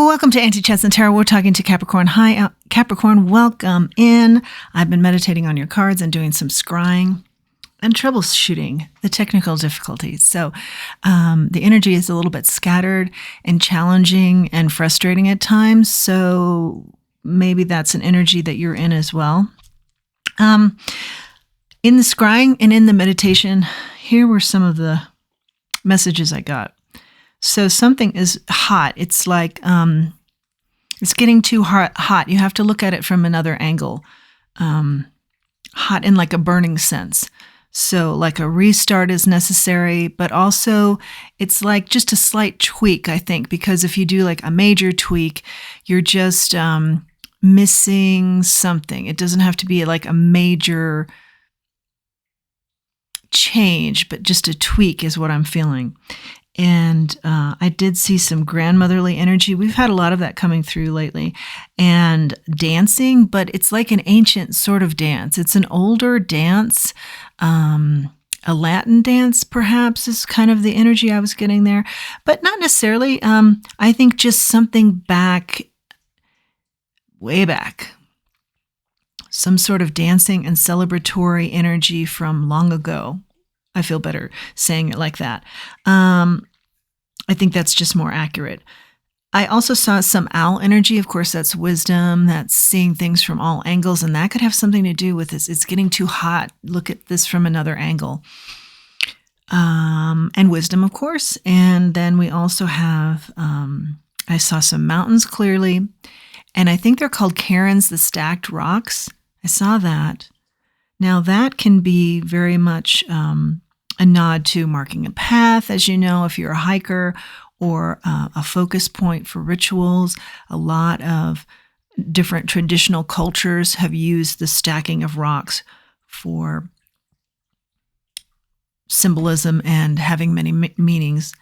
Welcome to Anti-Chats and Tarot. We're talking to Capricorn. Hi, Capricorn. Welcome in. I've been meditating on your cards and doing some scrying and troubleshooting the technical difficulties. So the energy is a little bit scattered and challenging and frustrating at times. So maybe that's an energy that you're in as well. In the scrying and in the meditation, here were some of the messages I got. So something is hot. It's like it's getting too hot. You have to look at it from another angle. Hot in like a burning sense. So like a restart is necessary, but also it's like just a slight tweak, I think, because if you do like a major tweak, you're just missing something. It doesn't have to be like a major change, but just a tweak is what I'm feeling. And I did see some grandmotherly energy. We've had a lot of that coming through lately. And dancing, but it's like an ancient sort of dance. It's an older dance. A Latin dance, perhaps, is kind of the energy I was getting there. But not necessarily. I think just something back, way back. Some sort of dancing and celebratory energy from long ago. I feel better saying it like that. I think that's just more accurate. I also saw some owl energy. Of course, that's wisdom. That's seeing things from all angles. And that could have something to do with this. It's getting too hot. Look at this from another angle. And wisdom, of course. And then we also have, I saw some mountains clearly. And I think they're called cairns, the stacked rocks. I saw that. Now that can be very much a nod to marking a path, as you know, if you're a hiker, or a focus point for rituals. A lot of different traditional cultures have used the stacking of rocks for symbolism and having many meanings.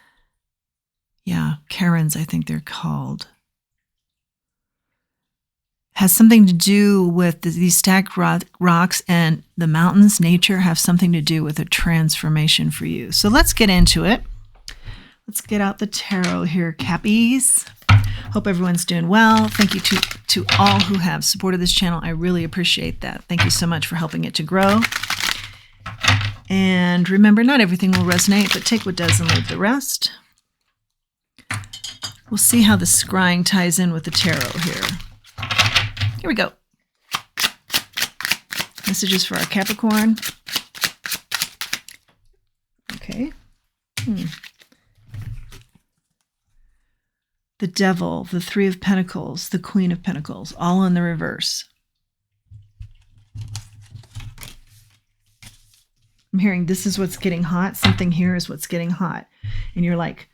Yeah, cairns, I think they're called. Has something to do with these stacked rocks, and the mountains, nature, have something to do with a transformation for you. So let's get into it. Let's get out the tarot here, Cappies. Hope everyone's doing well. Thank you to all who have supported this channel. I really appreciate that. Thank you so much for helping it to grow. And remember, not everything will resonate, but take what does and leave the rest. We'll see how the scrying ties in with the tarot here. Here we go. Messages for our Capricorn. Okay. The Devil, the Three of Pentacles, the Queen of Pentacles, all in the reverse. I'm hearing this is what's getting hot. Something here is what's getting hot. And you're like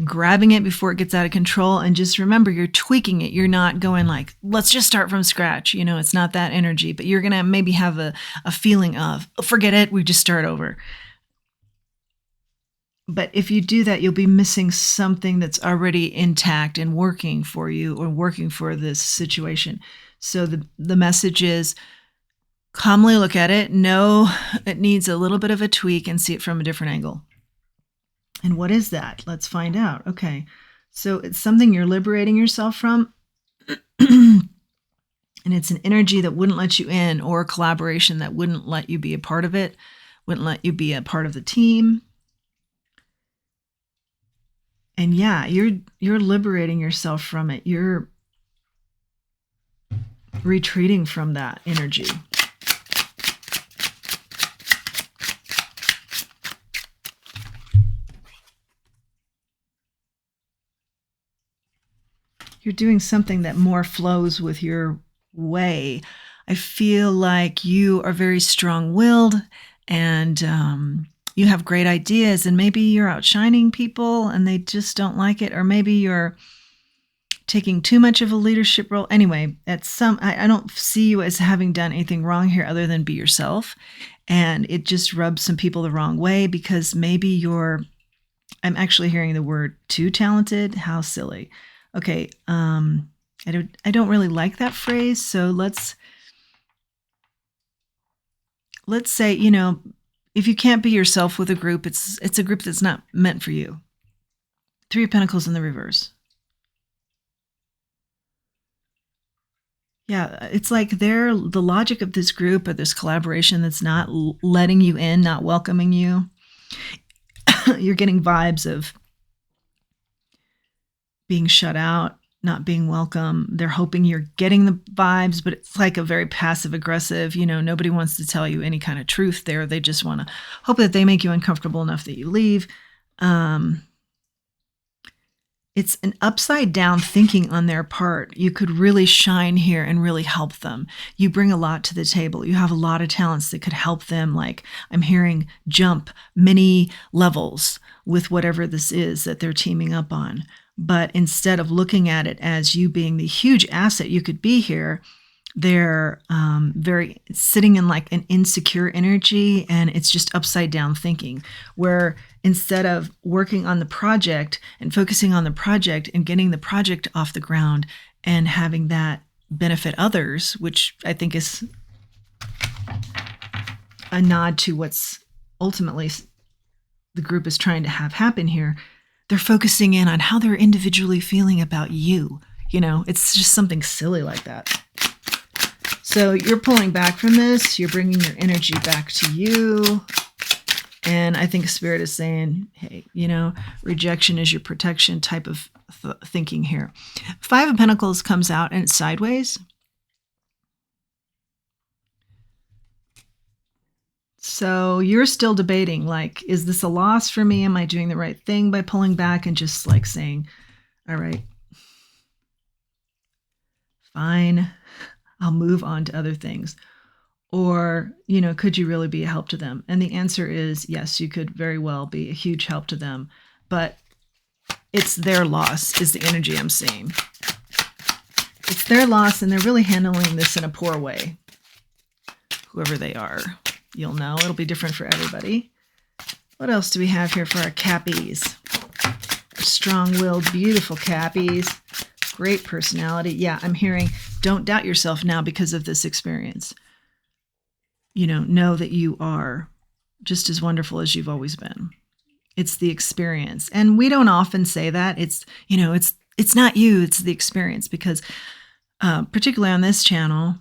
grabbing it before it gets out of control. And just remember, you're tweaking it. You're not going like, let's just start from scratch. You know, it's not that energy, but you're going to maybe have a feeling of, oh, forget it, we just start over. But if you do that, you'll be missing something that's already intact and working for you or working for this situation. So the message is calmly look at it. Know it needs a little bit of a tweak and see it from a different angle. And what is that? Let's find out. Okay. So it's something you're liberating yourself from. And it's an energy that wouldn't let you in, or a collaboration that wouldn't let you be a part of it, wouldn't let you be a part of the team. And yeah, you're liberating yourself from it. You're retreating from that energy. You're doing something that more flows with your way. I feel like you are very strong-willed, and you have great ideas, and maybe you're outshining people and they just don't like it, or maybe you're taking too much of a leadership role. Anyway, I don't see you as having done anything wrong here other than be yourself. And it just rubs some people the wrong way because maybe I'm actually hearing the word too talented. How silly. Okay, I don't really like that phrase, so let's say, you know, if you can't be yourself with a group, it's a group that's not meant for you. Three of Pentacles in the reverse. Yeah, it's like they're the logic of this group or this collaboration that's not letting you in, not welcoming you. You're getting vibes of being shut out, not being welcome. They're hoping you're getting the vibes, but it's like a very passive aggressive, nobody wants to tell you any kind of truth there. They just want to hope that they make you uncomfortable enough that you leave. It's an upside down thinking on their part. You could really shine here and really help them. You bring a lot to the table. You have a lot of talents that could help them. Like I'm hearing jump many levels with whatever this is that they're teaming up on. But instead of looking at it as you being the huge asset you could be here, they're very sitting in like an insecure energy, and it's just upside down thinking, where instead of working on the project and focusing on the project and getting the project off the ground and having that benefit others, which I think is a nod to what's ultimately the group is trying to have happen here, they're focusing in on how they're individually feeling about you. It's just something silly like that. So you're pulling back from this. You're bringing your energy back to you. And I think Spirit is saying, hey, rejection is your protection type of thinking here. 5 of Pentacles comes out and it's sideways. So you're still debating, like, is this a loss for me? Am I doing the right thing by pulling back and just like saying, all right, fine, I'll move on to other things? Or, could you really be a help to them? And the answer is yes, you could very well be a huge help to them, but it's their loss is the energy I'm seeing. It's their loss, and they're really handling this in a poor way. Whoever they are, you'll know. It'll be different for everybody. What else do we have here for our Cappies? Strong-willed, beautiful Cappies. Great personality. Yeah, I'm hearing don't doubt yourself now because of this experience. Know that you are just as wonderful as you've always been. It's the experience. And we don't often say that. It's not you, it's the experience, because particularly on this channel,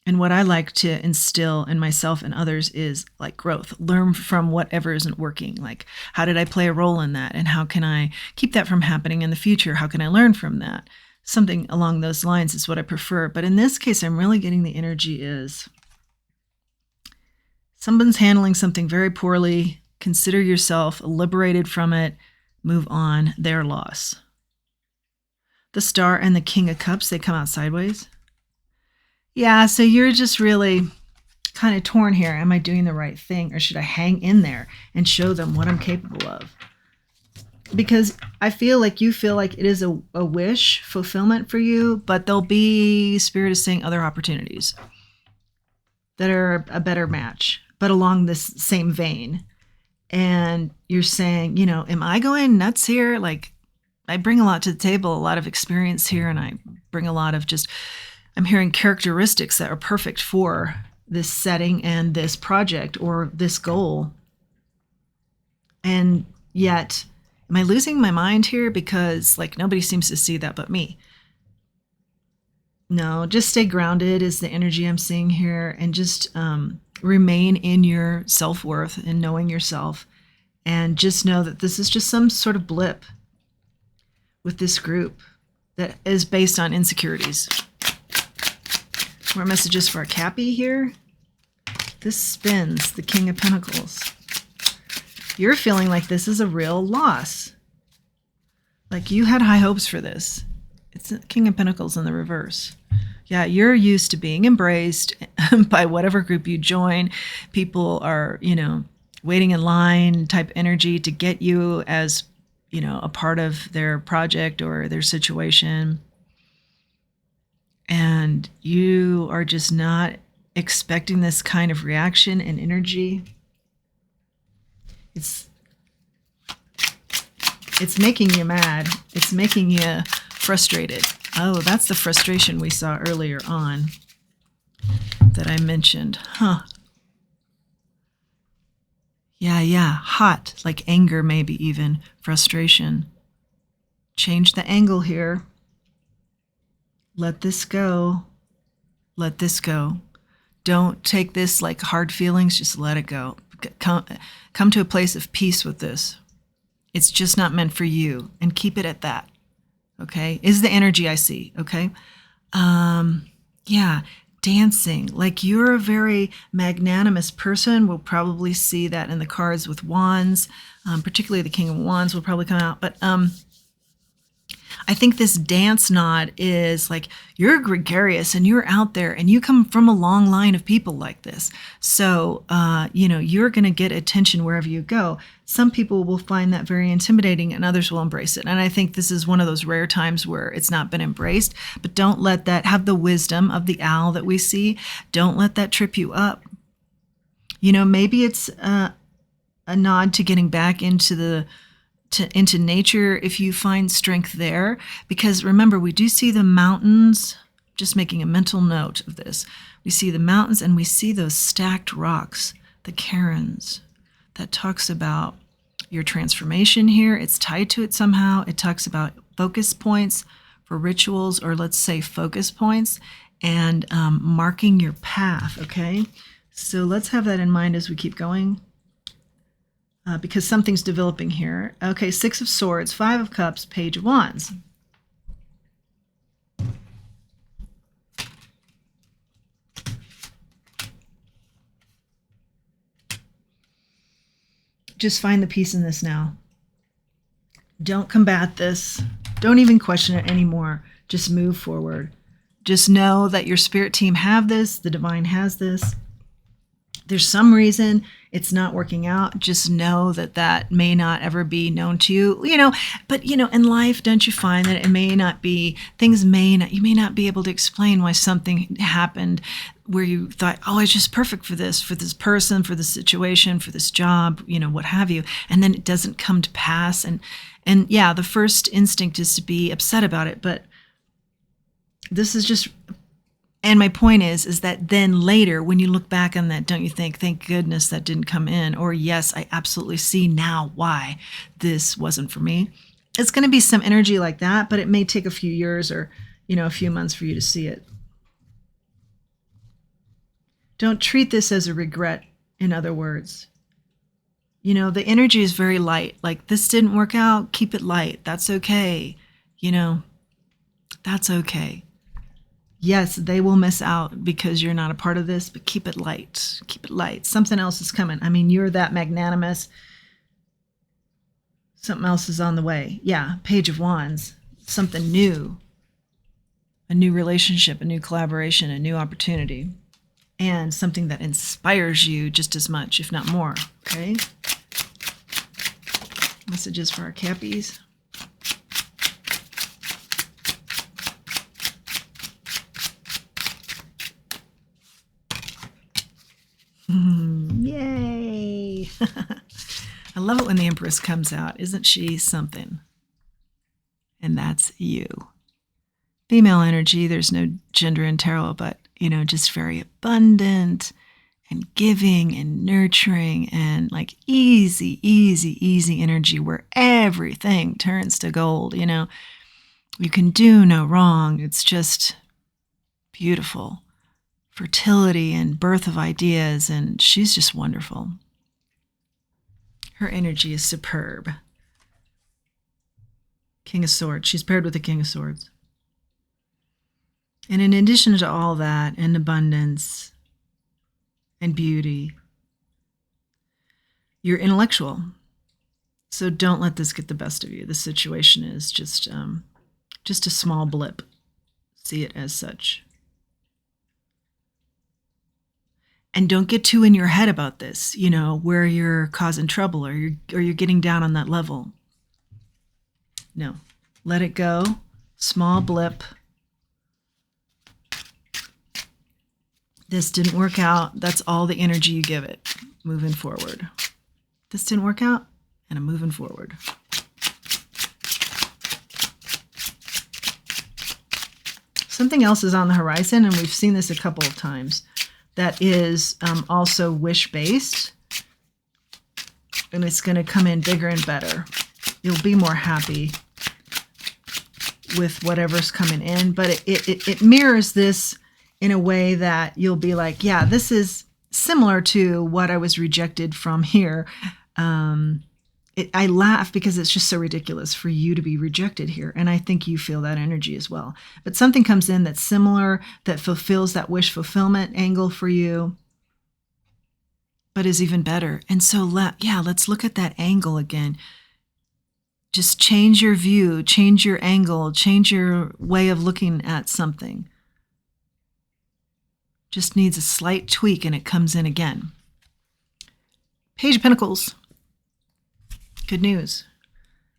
and what I like to instill in myself and others is like growth. Learn from whatever isn't working. Like, how did I play a role in that? And how can I keep that from happening in the future? How can I learn from that? Something along those lines is what I prefer. But in this case, I'm really getting the energy is someone's handling something very poorly. Consider yourself liberated from it. Move on. Their loss. The Star and the King of Cups, they come out sideways. Yeah, so you're just really kind of torn here. Am I doing the right thing, or should I hang in there and show them what I'm capable of? Because I feel like you feel like it is a wish fulfillment for you, but there'll be, Spirit is saying, other opportunities that are a better match, but along this same vein. And you're saying, am I going nuts here? Like, I bring a lot to the table, a lot of experience here, and I bring a lot of I'm hearing characteristics that are perfect for this setting and this project or this goal. And yet, am I losing my mind here? Because like nobody seems to see that but me. No, just stay grounded is the energy I'm seeing here, and just remain in your self-worth and knowing yourself, and just know that this is just some sort of blip with this group that is based on insecurities. More messages for our Cappy here. This spins, the King of Pentacles. You're feeling like this is a real loss. Like you had high hopes for this. It's the King of Pentacles in the reverse. Yeah, you're used to being embraced by whatever group you join. People are, waiting in line type energy to get you as, a part of their project or their situation. And you are just not expecting this kind of reaction and energy. It's making you mad. It's making you frustrated. Oh, that's the frustration we saw earlier on that I mentioned. Huh. Yeah. Hot, like anger, maybe even frustration. Change the angle here. Let this go. Let this go. Don't take this like hard feelings. Just let it go. Come to a place of peace with this. It's just not meant for you, and keep it at that. Okay? Is the energy I see. Okay? Yeah. Dancing. Like, you're a very magnanimous person. We'll probably see that in the cards with wands. Particularly the King of Wands will probably come out. But I think this dance nod is like, you're gregarious and you're out there and you come from a long line of people like this. So, you're going to get attention wherever you go. Some people will find that very intimidating and others will embrace it. And I think this is one of those rare times where it's not been embraced. But don't let that have the wisdom of the owl that we see. Don't let that trip you up. Maybe it's a nod to getting back into into nature if you find strength there. Because remember, we do see the mountains, just making a mental note of this. We see the mountains and we see those stacked rocks, the cairns. That talks about your transformation here. It's tied to it somehow. It talks about focus points for rituals, or let's say focus points, and marking your path, okay? So let's have that in mind as we keep going. Because something's developing here. Okay, 6 of Swords, 5 of Cups, Page of Wands. Just find the peace in this now. Don't combat this. Don't even question it anymore. Just move forward. Just know that your spirit team have this. The divine has this. There's some reason it's not working out. Just know that may not ever be known to you, but in life, don't you find that it may not be, you may not be able to explain why something happened where you thought, oh, it's just perfect for this person, for this situation, for this job, what have you. And then it doesn't come to pass. And yeah, the first instinct is to be upset about it, but this is just, and my point is that then later, when you look back on that, don't you think, thank goodness that didn't come in? Or yes, I absolutely see now why this wasn't for me. It's going to be some energy like that, but it may take a few years or, a few months for you to see it. Don't treat this as a regret, in other words. The energy is very light. Like, this didn't work out, keep it light. That's okay. That's okay. Yes, they will miss out because you're not a part of this, but keep it light. Keep it light. Something else is coming. I mean, you're that magnanimous. Something else is on the way. Yeah, Page of Wands. Something new. A new relationship, a new collaboration, a new opportunity. And something that inspires you just as much, if not more. Okay? Messages for our Cappies. Yay! I love it when the Empress comes out. Isn't she something? And that's you. Female energy, there's no gender in tarot, but, just very abundant and giving and nurturing and like easy energy where everything turns to gold, You can do no wrong. It's just beautiful. Fertility and birth of ideas, and she's just wonderful. Her energy is superb. King of Swords. She's paired with the King of Swords. And in addition to all that, and abundance and beauty, you're intellectual. So don't let this get the best of you. The situation is just a small blip. See it as such. And don't get too in your head about this, where you're causing trouble or you're getting down on that level. No, let it go. Small blip. This didn't work out. That's all the energy you give it. Moving forward. This didn't work out, and I'm moving forward. Something else is on the horizon, and we've seen this a couple of times. That is also wish-based, and it's going to come in bigger and better. You'll be more happy with whatever's coming in, but it mirrors this in a way that you'll be like, yeah, this is similar to what I was rejected from here. I laugh because it's just so ridiculous for you to be rejected here. And I think you feel that energy as well. But something comes in that's similar, that fulfills that wish fulfillment angle for you, but is even better. And so, let's look at that angle again. Just change your view, change your angle, change your way of looking at something. Just needs a slight tweak and it comes in again. Page of Pentacles. Good news.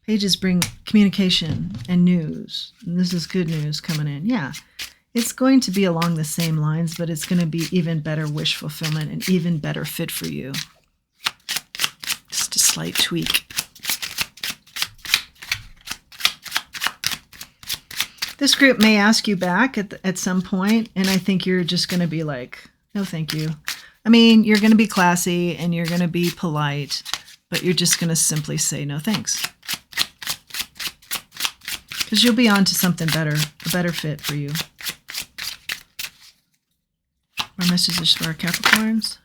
Pages bring communication and news. And this is good news coming in. Yeah, it's going to be along the same lines, but it's going to be even better wish fulfillment and even better fit for you. Just a slight tweak. This group may ask you back at some point, and I think you're just going to be like, no, thank you. I mean, you're going to be classy and you're going to be polite, but you're just going to simply say no thanks. Because you'll be on to something better, a better fit for you. Our messages for our Capricorns.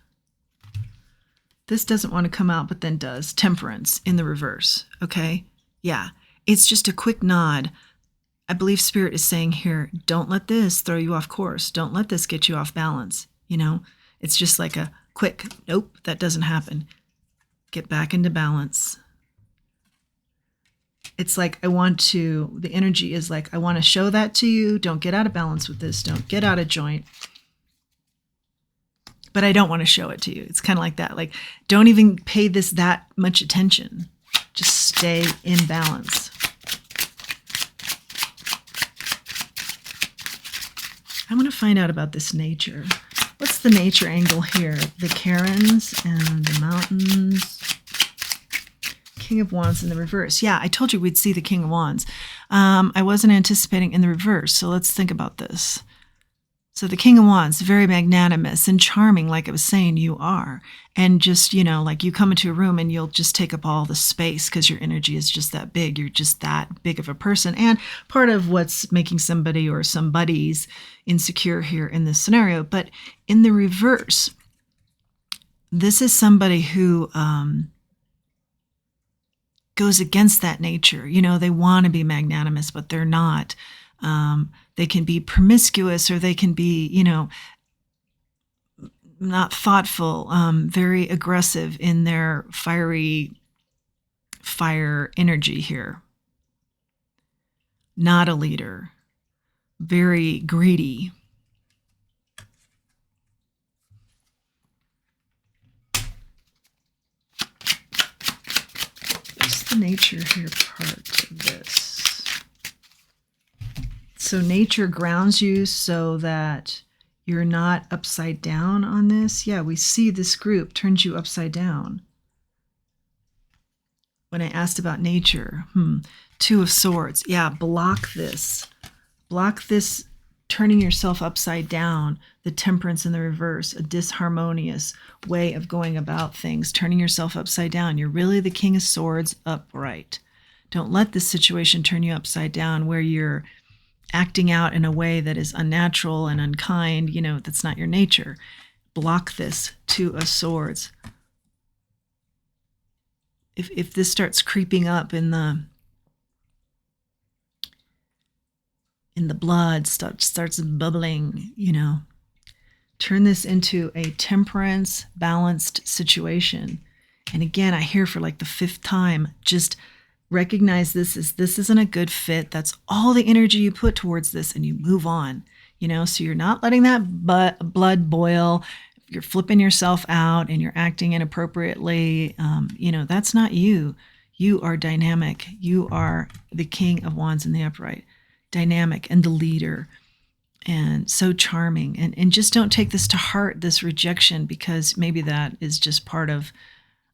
This doesn't want to come out, but then does. Temperance in the reverse, okay? Yeah, it's just a quick nod. I believe Spirit is saying here, don't let this throw you off course. Don't let this get you off balance. You know, it's just like a quick, nope, that doesn't happen. Get back into balance. It's like, the energy is like, I want to show that to you. Don't get out of balance with this. Don't get out of joint. But I don't want to show it to you. It's kind of like that. Like, don't even pay this that much attention. Just stay in balance. I want to find out about this nature. What's the nature angle here? The Karens and the mountains. King of Wands in the reverse. Yeah, I told you we'd see the King of Wands. I wasn't anticipating in the reverse, so let's think about this. So the King of Wands, very magnanimous and charming, like I was saying, you are. And just, like you come into a room and you'll just take up all the space because your energy is just that big. You're just that big of a person. And part of what's making somebody or somebody's insecure here in this scenario. But in the reverse, this is somebody who goes against that nature. They want to be magnanimous, but they're not. They can be promiscuous, or they can be, not thoughtful, very aggressive in their fire energy here. Not a leader, very greedy. What's the nature here part of this? So nature grounds you so that you're not upside down on this. Yeah, we see this group turns you upside down. When I asked about nature, Two of Swords. Yeah, block this. Block this turning yourself upside down. The Temperance in the reverse, a disharmonious way of going about things, turning yourself upside down. You're really the King of Swords upright. Don't let this situation turn you upside down where you're acting out in a way that is unnatural and unkind, that's not your nature. Block this. Two of Swords. If this starts creeping up in the blood, starts bubbling, turn this into a temperance, balanced situation. And again, I hear for like the 5th time, just recognize this isn't a good fit. That's all the energy you put towards this, and you move on, so you're not letting that blood boil. You're flipping yourself out and you're acting inappropriately. That's not you. You are dynamic. You are the King of Wands in the upright, dynamic and the leader, and so charming. And just don't take this to heart, this rejection, because maybe that is just part of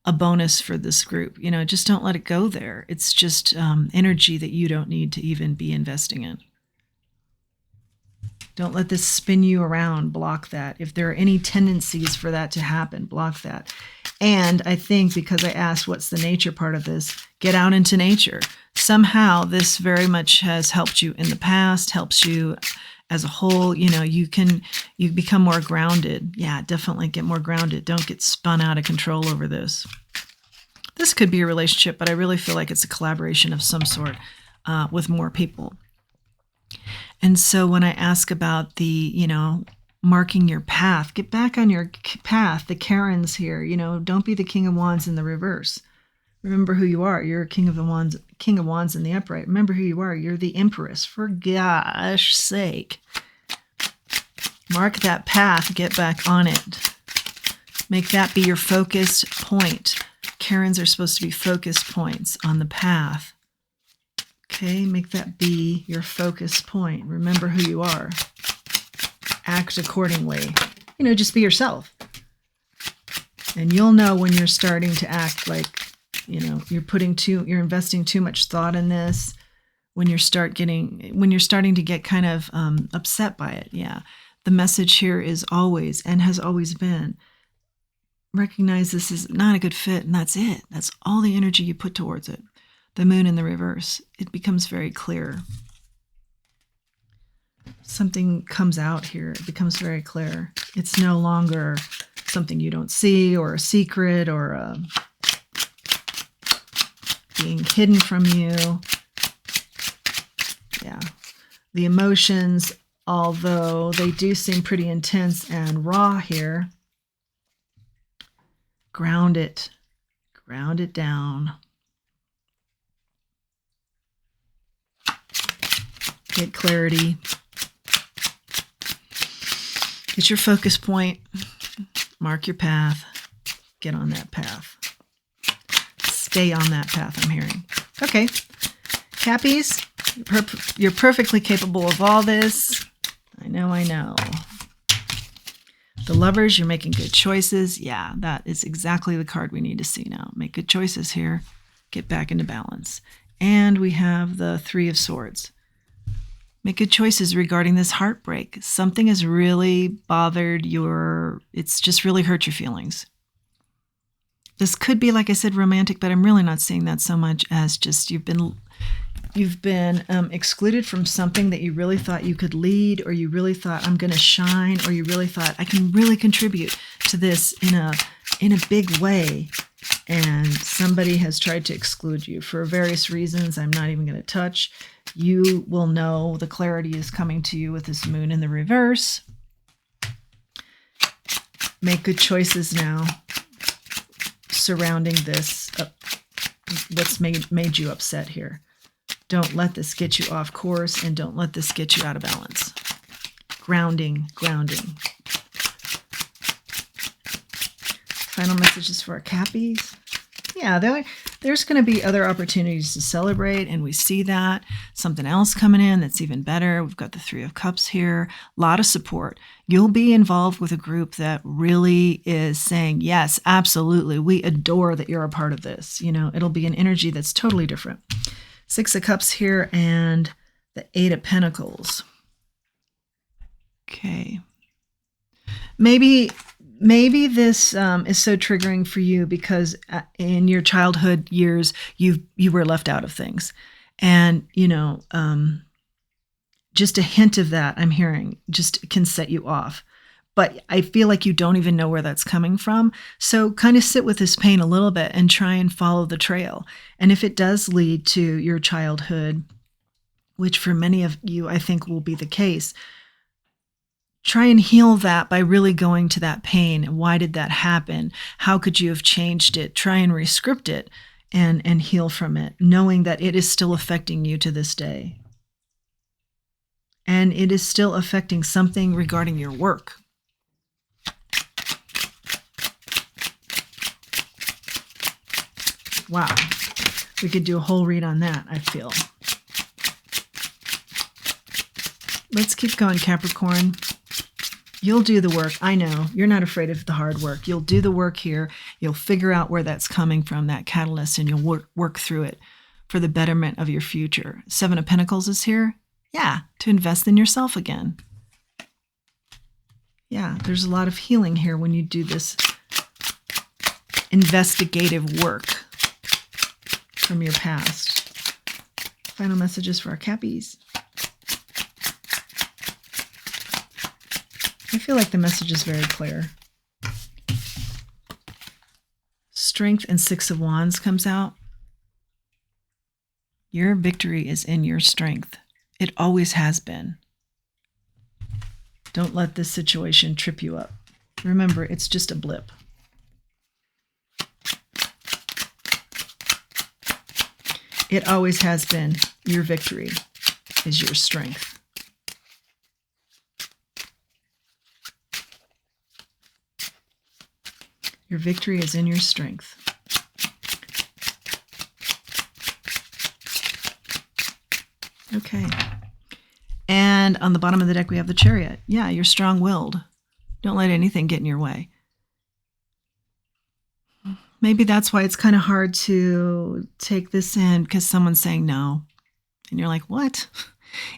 a bonus for this group. Just don't let it go there. It's just energy that you don't need to even be investing in. Don't let this spin you around. Block that. If there are any tendencies for that to happen, block that. And I think, because I asked what's the nature part of this, get out into nature. Somehow this very much has helped you in the past, helps you as a whole, you become more grounded. Yeah, definitely get more grounded. Don't get spun out of control over this. This could be a relationship, but I really feel like it's a collaboration of some sort with more people. And so when I ask about the, marking your path, get back on your path. The Karens here, don't be the King of Wands in the reverse. Remember who you are. You're a King of Wands in the upright. Remember who you are. You're the Empress. For gosh sake. Mark that path. Get back on it. Make that be your focus point. Karens are supposed to be focus points on the path. Okay, make that be your focus point. Remember who you are. Act accordingly. Just be yourself. And you'll know when you're starting to act like, you're investing too much thought in this. When you're starting to get kind of upset by it. Yeah. The message here is always and has always been, recognize this is not a good fit, and that's it. That's all the energy you put towards it. The moon in the reverse, it becomes very clear. Something comes out here. It becomes very clear. It's no longer something you don't see or a secret or being hidden from you. Yeah. The emotions, although they do seem pretty intense and raw here, ground it down. Get clarity. Get your focus point. Mark your path. Get on that path. Stay on that path, I'm hearing. Okay. Cappies, you're perfectly capable of all this. I know. The Lovers, you're making good choices. Yeah, that is exactly the card we need to see now. Make good choices here. Get back into balance. And we have the Three of Swords. Make good choices regarding this heartbreak. Something has really bothered it's just really hurt your feelings. This could be, like I said, romantic, but I'm really not seeing that so much as just you've been excluded from something that you really thought you could lead, or you really thought I'm going to shine, or you really thought I can really contribute to this in a big way. And somebody has tried to exclude you for various reasons I'm not even going to touch. You will know the clarity is coming to you with this moon in the reverse. Make good choices now surrounding this, what's made you upset here. Don't let this get you off course, and don't let this get you out of balance. Grounding. Final messages for our Cappies. Yeah, there's going to be other opportunities to celebrate, and we see that. Something else coming in that's even better. We've got the Three of Cups here. A lot of support. You'll be involved with a group that really is saying, yes, absolutely, we adore that you're a part of this. It'll be an energy that's totally different. Six of Cups here and the Eight of Pentacles. Okay. Maybe this is so triggering for you because in your childhood years, you were left out of things. And, just a hint of that I'm hearing just can set you off. But I feel like you don't even know where that's coming from. So kind of sit with this pain a little bit and try and follow the trail. And if it does lead to your childhood, which for many of you I think will be the case, try and heal that by really going to that pain. Why did that happen? How could you have changed it? Try and rescript it and heal from it, knowing that it is still affecting you to this day. And it is still affecting something regarding your work. Wow. We could do a whole read on that, I feel. Let's keep going, Capricorn. You'll do the work. I know. You're not afraid of the hard work. You'll do the work here. You'll figure out where that's coming from, that catalyst, and you'll work through it for the betterment of your future. Seven of Pentacles is here. Yeah, to invest in yourself again. Yeah, there's a lot of healing here when you do this investigative work from your past. Final messages for our Cappies. I feel like the message is very clear. Strength and Six of Wands comes out. Your victory is in your strength. It always has been. Don't let this situation trip you up. Remember, it's just a blip. It always has been. Your victory is your strength. Your victory is in your strength. Okay. And on the bottom of the deck, we have the Chariot. Yeah, you're strong-willed. Don't let anything get in your way. Maybe that's why it's kind of hard to take this in, because someone's saying no. And you're like, what?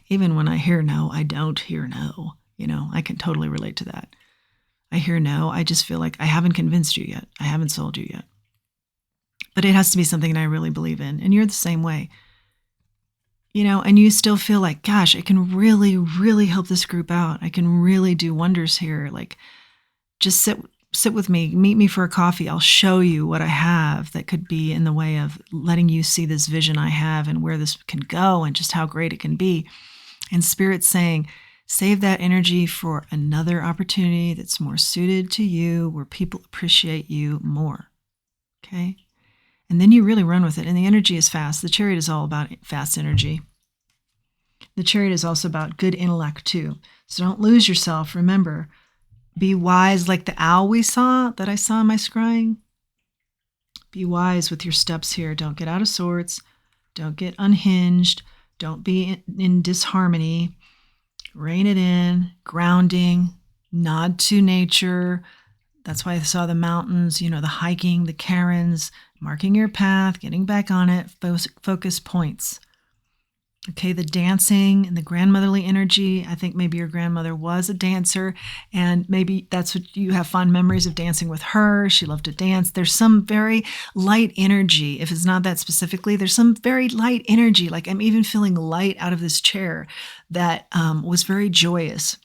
Even when I hear no, I don't hear no. You know, I can totally relate to that. I hear no. I just feel like I haven't convinced you yet. I haven't sold you yet. But it has to be something that I really believe in. And you're the same way. You know, and you still feel like, gosh, I can really, really help this group out. I can really do wonders here. Like, just sit with me, meet me for a coffee. I'll show you what I have that could be in the way of letting you see this vision I have and where this can go and just how great it can be. And Spirit's saying, save that energy for another opportunity that's more suited to you, where people appreciate you more. Okay? And then you really run with it. And the energy is fast. The Chariot is all about fast energy. The Chariot is also about good intellect too. So don't lose yourself. Remember, be wise like the owl that I saw in my scrying. Be wise with your steps here. Don't get out of sorts. Don't get unhinged. Don't be in disharmony. Rein it in, grounding, nod to nature. That's why I saw the mountains, you know, the hiking, the cairns, marking your path, getting back on it, focus points. Okay, the dancing and the grandmotherly energy. I think maybe your grandmother was a dancer, and maybe that's what you have fond memories of, dancing with her. She loved to dance. There's some very light energy. If it's not that specifically, there's some very light energy. Like, I'm even feeling light out of this chair that was very joyous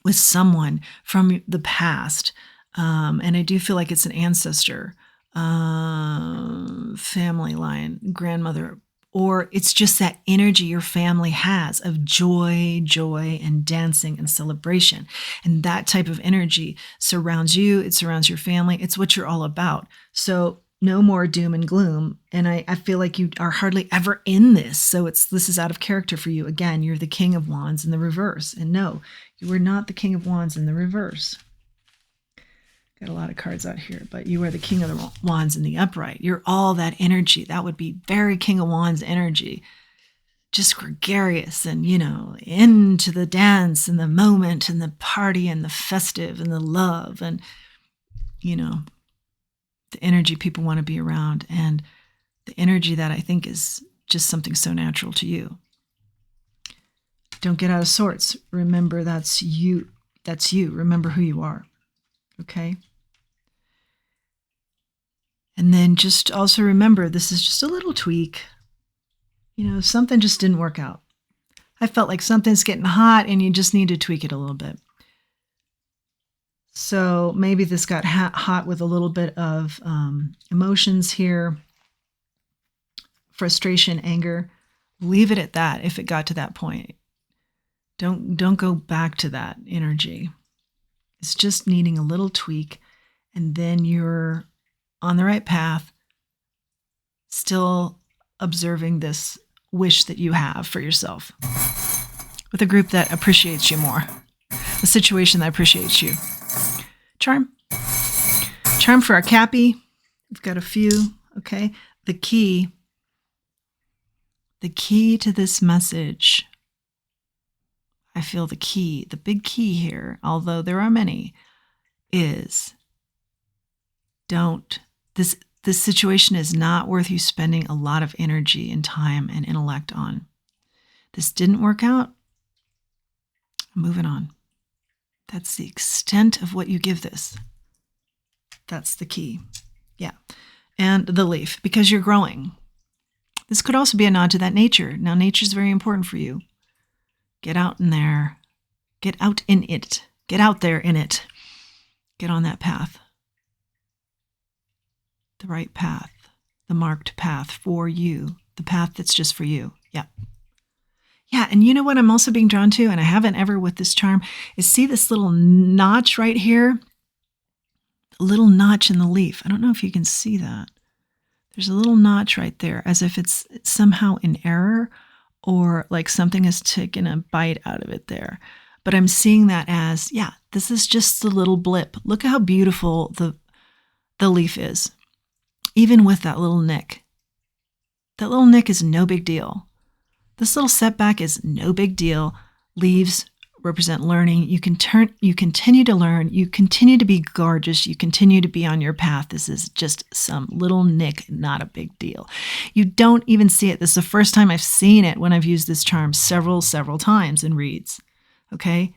with someone from the past. And I do feel like it's an ancestor, family line, grandmother, or it's just that energy your family has of joy, and dancing and celebration. And that type of energy surrounds you. It surrounds your family. It's what you're all about. So no more doom and gloom. And I feel like you are hardly ever in this. So this is out of character for you. Again, you're the King of Wands in the reverse. And no, you are not the King of Wands in the reverse. Got a lot of cards out here, but you are the King of the Wands in the upright. You're all that energy. That would be very King of Wands energy. Just gregarious and, you know, into the dance and the moment and the party and the festive and the love and, you know, the energy people want to be around, and the energy that I think is just something so natural to you. Don't get out of sorts. Remember, that's you. That's you. Remember who you are. Okay? And then just also remember, this is just a little tweak. You know, something just didn't work out. I felt like something's getting hot and you just need to tweak it a little bit. So maybe this got hot with a little bit of emotions here. Frustration, anger. Leave it at that if it got to that point. Don't go back to that energy. It's just needing a little tweak, and then you're on the right path, still observing this wish that you have for yourself with a group that appreciates you more, a situation that appreciates you. Charm for our Cappy. We've got a few. Okay, the key to this message. I feel the big key here, although there are many, is this situation is not worth you spending a lot of energy and time and intellect on. This didn't work out. I'm moving on. That's the extent of what you give this. That's the key. Yeah. And the leaf, because you're growing. This could also be a nod to that nature. Now, nature is very important for you. Get out in there. Get out in it. Get out there in it. Get on that path. The right path. The marked path for you. The path that's just for you. Yeah. Yeah, and you know what I'm also being drawn to, and I haven't ever with this charm, is see this little notch right here? A little notch in the leaf. I don't know if you can see that. There's a little notch right there, as if it's somehow in error or like something has taken a bite out of it there. But I'm seeing that as, yeah, this is just a little blip. Look at how beautiful the leaf is, even with that little nick. That little nick is no big deal. This little setback is no big deal. Leaves represent learning. You continue to learn. You continue to be gorgeous. You continue to be on your path. This is just some little nick, not a big deal. You don't even see it. This is the first time I've seen it when I've used this charm several times in reads. Okay?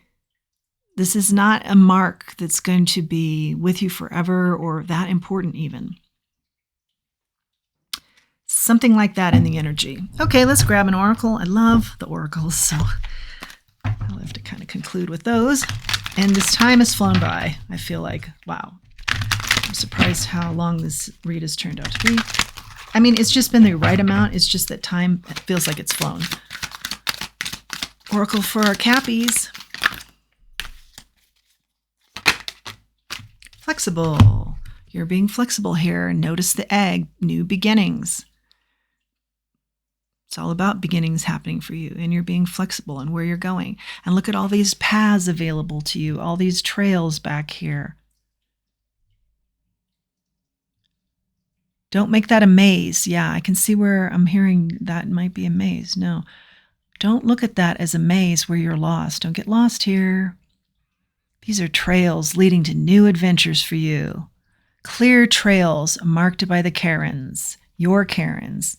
This is not a mark that's going to be with you forever or that important even. Something like that in the energy. Okay, let's grab an oracle. I love the oracles, so I'll have to kind of conclude with those. And this time has flown by. I feel like, wow. I'm surprised how long this read has turned out to be. I mean, it's just been the right amount. It's just that time feels like it's flown. Oracle for our Cappies. Flexible. You're being flexible here. Notice the egg. New beginnings. It's all about beginnings happening for you, and you're being flexible in where you're going. And look at all these paths available to you, all these trails back here. Don't make that a maze. Yeah, I can see where I'm hearing that might be a maze. No, don't look at that as a maze where you're lost. Don't get lost here. These are trails leading to new adventures for you. Clear trails marked by the Karens, your Karens.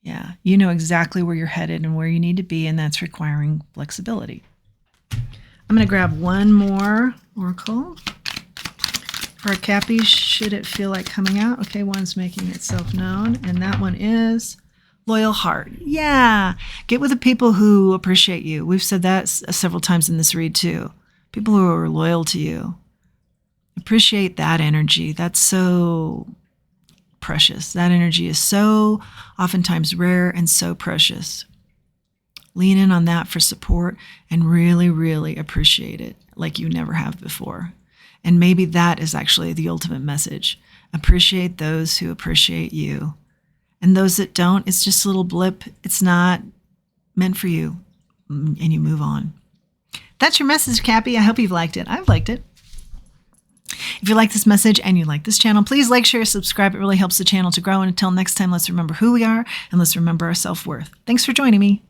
Yeah, you know exactly where you're headed and where you need to be, and that's requiring flexibility. I'm going to grab one more oracle for our Cappies, should it feel like coming out. Okay, one's making itself known, and that one is loyal heart. Yeah, get with the people who appreciate you. We've said that several times in this read too. People who are loyal to you. Appreciate that energy. That's so precious. That energy is so oftentimes rare and so precious. Lean in on that for support and really, really appreciate it like you never have before. And maybe that is actually the ultimate message. Appreciate those who appreciate you. And those that don't, it's just a little blip. It's not meant for you. And you move on. That's your message, Cappy. I hope you've liked it. I've liked it. If you like this message and you like this channel, please like, share, subscribe. It really helps the channel to grow. And until next time, let's remember who we are and let's remember our self-worth. Thanks for joining me.